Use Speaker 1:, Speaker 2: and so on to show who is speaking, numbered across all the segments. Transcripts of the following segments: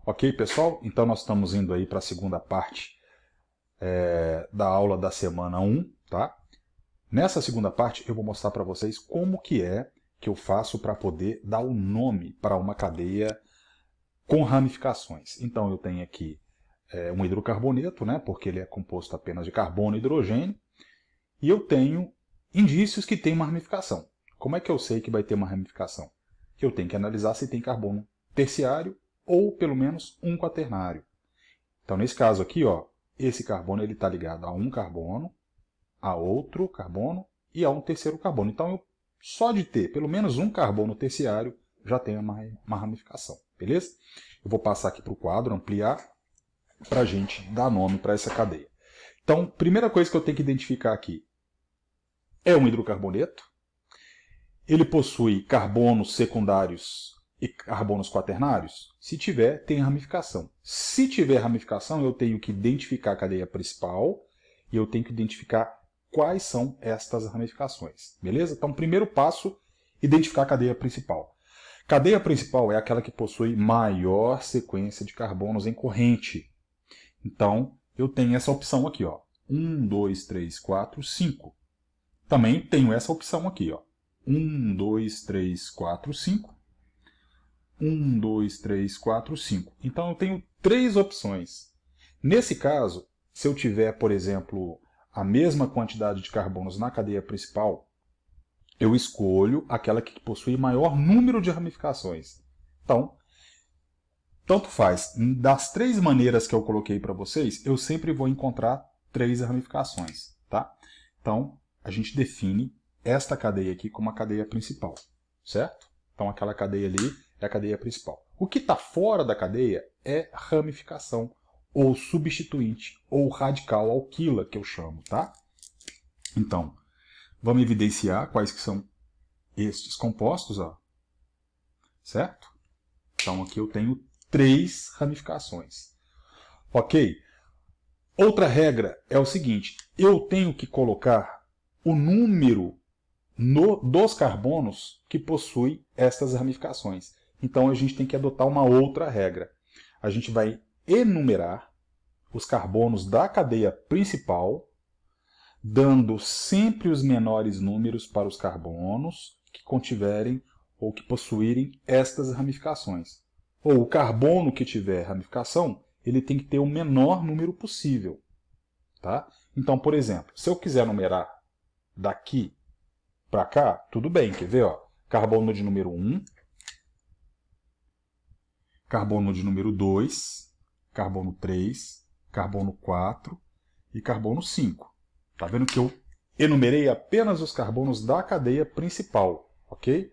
Speaker 1: Ok, pessoal? Então nós estamos indo aí para a segunda parte da aula da semana 1, tá? Nessa segunda parte eu vou mostrar para vocês como que eu faço para poder dar o nome para uma cadeia com ramificações. Então eu tenho aqui um hidrocarboneto, né? Porque ele é composto apenas de carbono e hidrogênio, e eu tenho indícios que tem uma ramificação. Como é que eu sei que vai ter uma ramificação? Eu tenho que analisar se tem carbono terciário ou pelo menos um quaternário. Então, nesse caso aqui, ó, esse carbono está ligado a um carbono, a outro carbono e a um terceiro carbono. Então, só de ter pelo menos um carbono terciário já tem uma ramificação, beleza? Eu vou passar aqui para o quadro, ampliar, para a gente dar nome para essa cadeia. Então, primeira coisa que eu tenho que identificar aqui é um hidrocarboneto. Ele possui carbonos secundários e carbonos quaternários? Se tiver, tem ramificação. Se tiver ramificação, eu tenho que identificar a cadeia principal e eu tenho que identificar quais são estas ramificações. Beleza? Então, primeiro passo, identificar a cadeia principal. Cadeia principal é aquela que possui maior sequência de carbonos em corrente. Então, eu tenho essa opção aqui, ó. 1, 2, 3, 4, 5. Também tenho essa opção aqui, ó. 1, 2, 3, 4, 5. 1, 2, 3, 4, 5. Então eu tenho três opções. Nesse caso, se eu tiver, por exemplo, a mesma quantidade de carbonos na cadeia principal, eu escolho aquela que possui maior número de ramificações. Então, tanto faz. Das três maneiras que eu coloquei para vocês, eu sempre vou encontrar três ramificações, tá? Então, a gente define esta cadeia aqui como a cadeia principal, certo? Então aquela cadeia ali é a cadeia principal. O que está fora da cadeia é ramificação, ou substituinte, ou radical alquila, que eu chamo, tá? Então, vamos evidenciar quais que são estes compostos, ó. Certo? Então aqui eu tenho três ramificações. Ok? Outra regra é o seguinte, eu tenho que colocar o número dos carbonos que possui estas ramificações. Então a gente tem que adotar uma outra regra. A gente vai enumerar os carbonos da cadeia principal, dando sempre os menores números para os carbonos que contiverem ou que possuírem estas ramificações. Ou o carbono que tiver ramificação, ele tem que ter o menor número possível. Tá? Então, por exemplo, se eu quiser numerar daqui para cá, tudo bem, quer ver? Ó? Carbono de número 1, carbono de número 2, carbono 3, carbono 4 e carbono 5. Tá vendo que eu enumerei apenas os carbonos da cadeia principal, ok?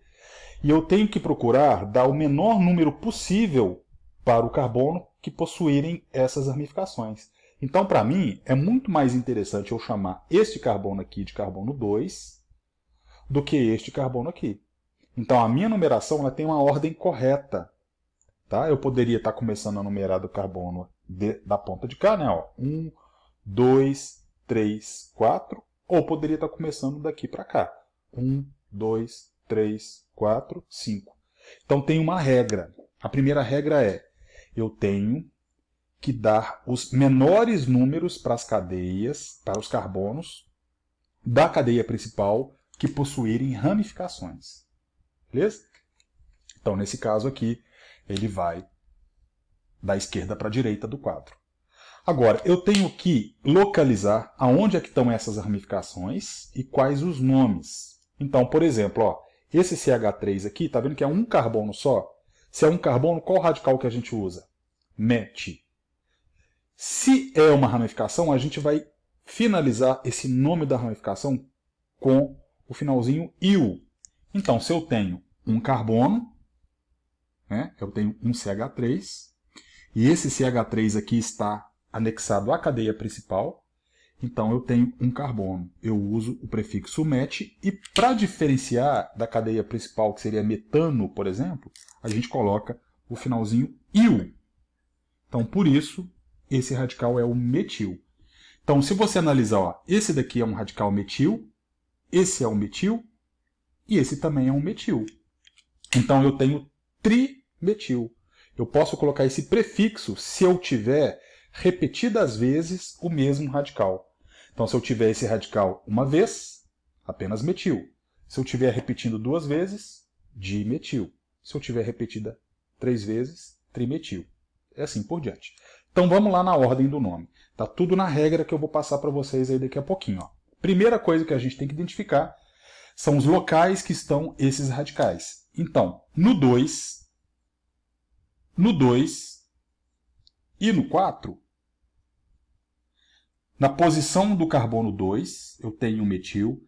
Speaker 1: E eu tenho que procurar dar o menor número possível para o carbono que possuírem essas ramificações. Então, para mim, é muito mais interessante eu chamar este carbono aqui de carbono 2 do que este carbono aqui. Então, a minha numeração ela tem uma ordem correta. Tá? Eu poderia estar começando a numerar do carbono da ponta de cá, né? Ó, 1, 2, 3, 4. Ou poderia estar começando daqui para cá. 1, 2, 3, 4, 5. Então, tem uma regra. A primeira regra é, eu tenho que dar os menores números para as cadeias, para os carbonos da cadeia principal que possuírem ramificações. Beleza? Então, nesse caso aqui, ele vai da esquerda para a direita do quadro. Agora, eu tenho que localizar aonde é que estão essas ramificações e quais os nomes. Então, por exemplo, ó, esse CH3 aqui, está vendo que é um carbono só? Se é um carbono, qual radical que a gente usa? MET. Se é uma ramificação, a gente vai finalizar esse nome da ramificação com o finalzinho IL. Então, se eu tenho um carbono, né, eu tenho um CH3, e esse CH3 aqui está anexado à cadeia principal, então eu tenho um carbono. Eu uso o prefixo MET, e para diferenciar da cadeia principal, que seria metano, por exemplo, a gente coloca o finalzinho IL. Então, por isso, esse radical é o metil. Então, se você analisar, ó, esse daqui é um radical metil, esse é um metil, e esse também é um metil. Então, eu tenho trimetil. Eu posso colocar esse prefixo se eu tiver repetidas vezes o mesmo radical. Então, se eu tiver esse radical uma vez, apenas metil. Se eu estiver repetindo 2 vezes, dimetil. Se eu tiver repetida 3 vezes, trimetil. E assim por diante. Então, vamos lá na ordem do nome. Está tudo na regra que eu vou passar para vocês aí daqui a pouquinho. Ó. Primeira coisa que a gente tem que identificar são os locais que estão esses radicais. Então, no 2 e no 4, na posição do carbono 2, eu tenho um metil.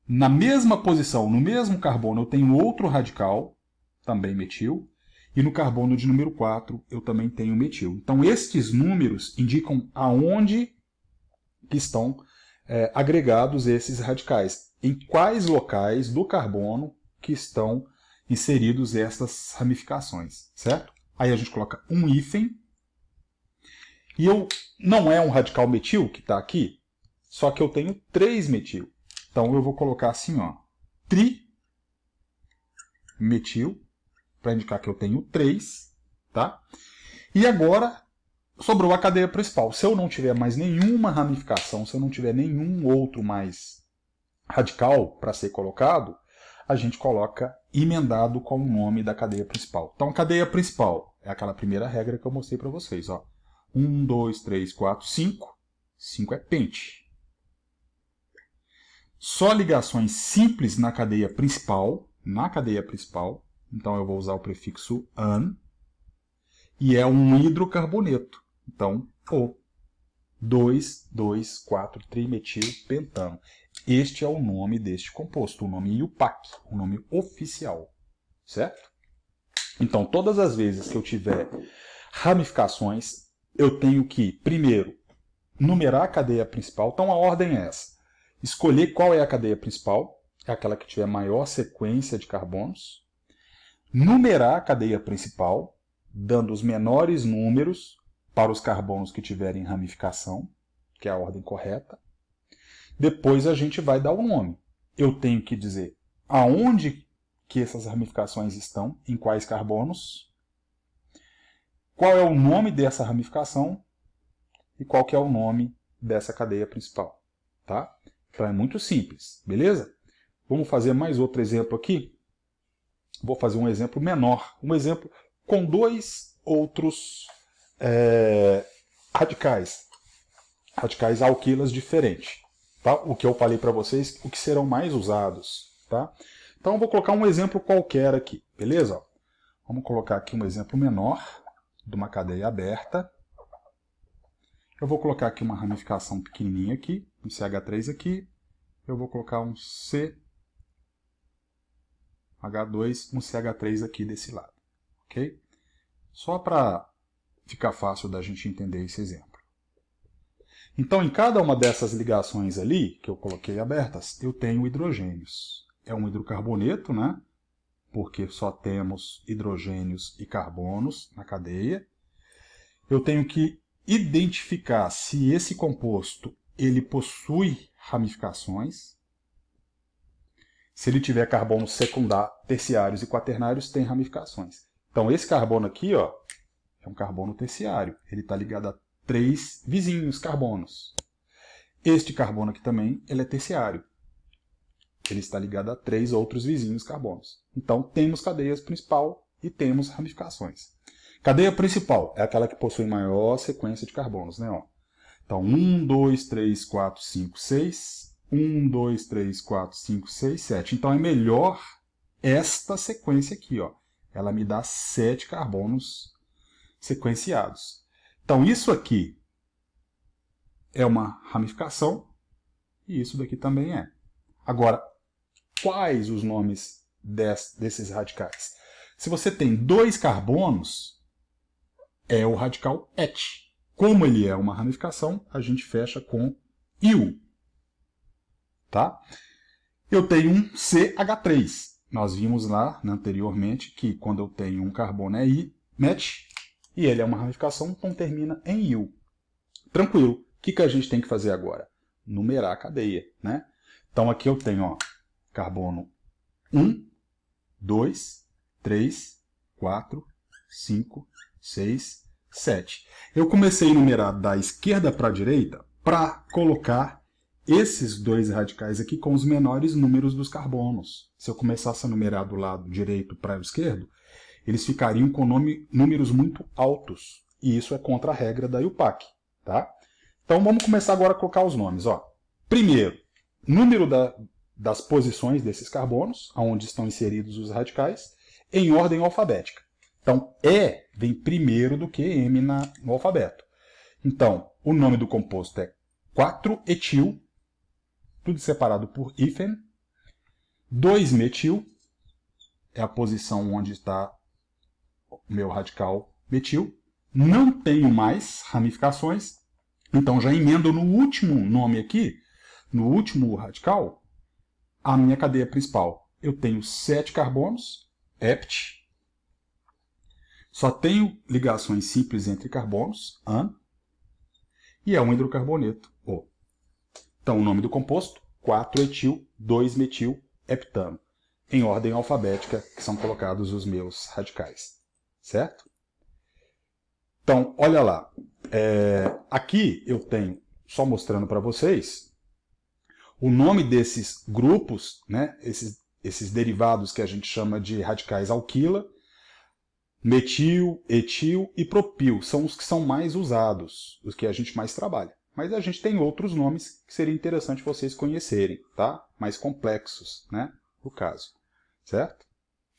Speaker 1: Na mesma posição, no mesmo carbono, eu tenho outro radical, também metil. E no carbono de número 4, eu também tenho metil. Então, estes números indicam aonde que estão agregados esses radicais. Em quais locais do carbono que estão inseridos estas ramificações, certo? Aí a gente coloca um hífen. E não é um radical metil que está aqui, só que eu tenho 3 metil. Então eu vou colocar assim, ó, trimetil, para indicar que eu tenho 3, tá? E agora sobrou a cadeia principal. Se eu não tiver mais nenhuma ramificação, se eu não tiver nenhum outro mais radical para ser colocado, a gente coloca emendado com o nome da cadeia principal. Então a cadeia principal é aquela primeira regra que eu mostrei para vocês, ó. 1, 2, 3, 4, 5. 5 é pente. Só ligações simples na cadeia principal. Então eu vou usar o prefixo an. E é um hidrocarboneto. Então, O. 2, 2, 4, trimetilpentano. Este é o nome deste composto, o nome IUPAC, o nome oficial. Certo? Então, todas as vezes que eu tiver ramificações, eu tenho que, primeiro, numerar a cadeia principal. Então, a ordem é essa. Escolher qual é a cadeia principal, é aquela que tiver maior sequência de carbonos. Numerar a cadeia principal, dando os menores números para os carbonos que tiverem ramificação, que é a ordem correta. Depois a gente vai dar o nome. Eu tenho que dizer aonde que essas ramificações estão, em quais carbonos, qual é o nome dessa ramificação e qual que é o nome dessa cadeia principal. Tá? Então é muito simples, beleza? Vamos fazer mais outro exemplo aqui. Vou fazer um exemplo menor, um exemplo com 2 outros radicais alquilas diferentes. Tá? O que eu falei para vocês, o que serão mais usados. Tá? Então eu vou colocar um exemplo qualquer aqui, beleza? Vamos colocar aqui um exemplo menor de uma cadeia aberta. Eu vou colocar aqui uma ramificação pequenininha aqui, um CH3 aqui. Eu vou colocar um CH2, um CH3 aqui desse lado. Ok? Só para ficar fácil da gente entender esse exemplo. Então, em cada uma dessas ligações ali, que eu coloquei abertas, eu tenho hidrogênios. É um hidrocarboneto, né? Porque só temos hidrogênios e carbonos na cadeia. Eu tenho que identificar se esse composto ele possui ramificações. Se ele tiver carbonos secundários, terciários e quaternários, tem ramificações. Então, esse carbono aqui, ó, é um carbono terciário. Ele está ligado a 3 vizinhos carbonos. Este carbono aqui também ele é terciário. Ele está ligado a 3 outros vizinhos carbonos. Então, temos cadeia principal e temos ramificações. Cadeia principal é aquela que possui maior sequência de carbonos, né? Ó. Então, 1, 2, 3, 4, 5, 6. 1, 2, 3, 4, 5, 6, 7. Então, é melhor esta sequência aqui, ó. Ela me dá 7 carbonos sequenciados. Então, isso aqui é uma ramificação e isso daqui também é. Agora, quais os nomes desses radicais? Se você tem 2 carbonos, é o radical et. Como ele é uma ramificação, a gente fecha com iu. Tá? Eu tenho um CH3. Nós vimos lá anteriormente que quando eu tenho um carbono é met, e ele é uma ramificação, então termina em iu. Tranquilo. O que a gente tem que fazer agora? Numerar a cadeia. Né? Então aqui eu tenho ó, carbono 1, 2, 3, 4, 5, 6, 7. Eu comecei a numerar da esquerda para a direita para colocar esses dois radicais aqui com os menores números dos carbonos. Se eu começasse a numerar do lado direito para o esquerdo, eles ficariam com números muito altos. E isso é contra a regra da IUPAC. Tá? Então vamos começar agora a colocar os nomes. Ó. Primeiro, número das posições desses carbonos, onde estão inseridos os radicais, em ordem alfabética. Então, E vem primeiro do que M no alfabeto. Então, o nome do composto é 4-etil, tudo separado por hífen. 2-metil é a posição onde está o meu radical metil. Não tenho mais ramificações, então já emendo no último nome aqui, no último radical, a minha cadeia principal. Eu tenho 7 carbonos, hept. Só tenho ligações simples entre carbonos, an, e é um hidrocarboneto, O. Então, o nome do composto, 4-etil, 2-metil, heptano. Em ordem alfabética, que são colocados os meus radicais. Certo? Então, olha lá. Aqui eu tenho, só mostrando para vocês, o nome desses grupos, né, esses derivados que a gente chama de radicais alquila, metil, etil e propil, são os que são mais usados, os que a gente mais trabalha. Mas a gente tem outros nomes que seria interessante vocês conhecerem, tá? Mais complexos, né? No caso, certo?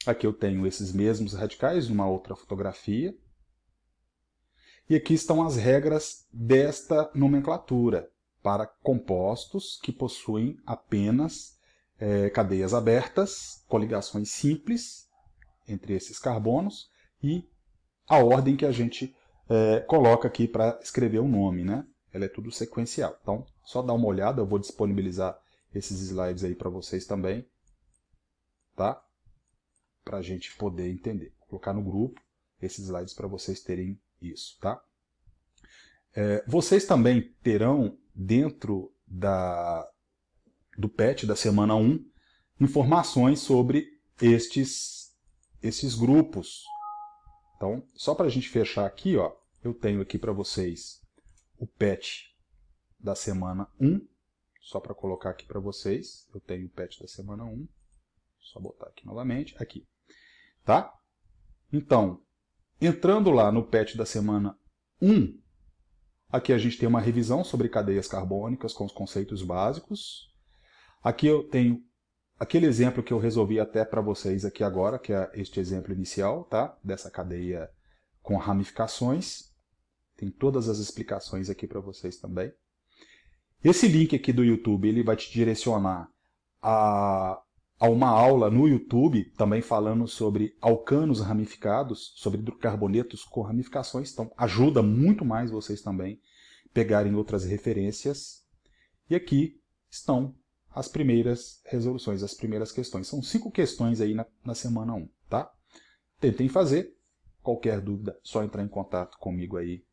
Speaker 1: Aqui eu tenho esses mesmos radicais numa outra fotografia. E aqui estão as regras desta nomenclatura para compostos que possuem apenas cadeias abertas, coligações simples entre esses carbonos e a ordem que a gente coloca aqui para escrever o nome, né? Ela é tudo sequencial. Então, só dá uma olhada, eu vou disponibilizar esses slides aí para vocês também, tá? Para a gente poder entender. Vou colocar no grupo esses slides para vocês terem isso, tá? Vocês também terão dentro do PET da semana 1 informações sobre estes grupos. Então, só para a gente fechar aqui, ó, eu tenho aqui para vocês o PET da semana 1, só para colocar aqui para vocês, eu tenho o PET da semana 1, só botar aqui novamente, aqui, tá? Então, entrando lá no PET da semana 1, aqui a gente tem uma revisão sobre cadeias carbônicas com os conceitos básicos. Aqui eu tenho aquele exemplo que eu resolvi até para vocês aqui agora, que é este exemplo inicial, tá? Dessa cadeia com ramificações. Tem todas as explicações aqui para vocês também. Esse link aqui do YouTube, ele vai te direcionar a uma aula no YouTube, também falando sobre alcanos ramificados, sobre hidrocarbonetos com ramificações. Então, ajuda muito mais vocês também pegarem outras referências. E aqui estão as primeiras resoluções, as primeiras questões. São 5 questões aí na semana 1, tá? Tentem fazer. Qualquer dúvida, só entrar em contato comigo aí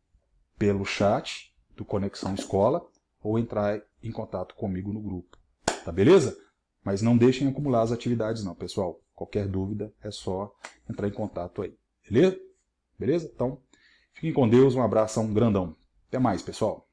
Speaker 1: pelo chat do Conexão Escola ou entrar em contato comigo no grupo. Tá beleza? Mas não deixem acumular as atividades não, pessoal. Qualquer dúvida é só entrar em contato aí. Beleza? Beleza? Então, fiquem com Deus. Um abraço, um grandão. Até mais, pessoal.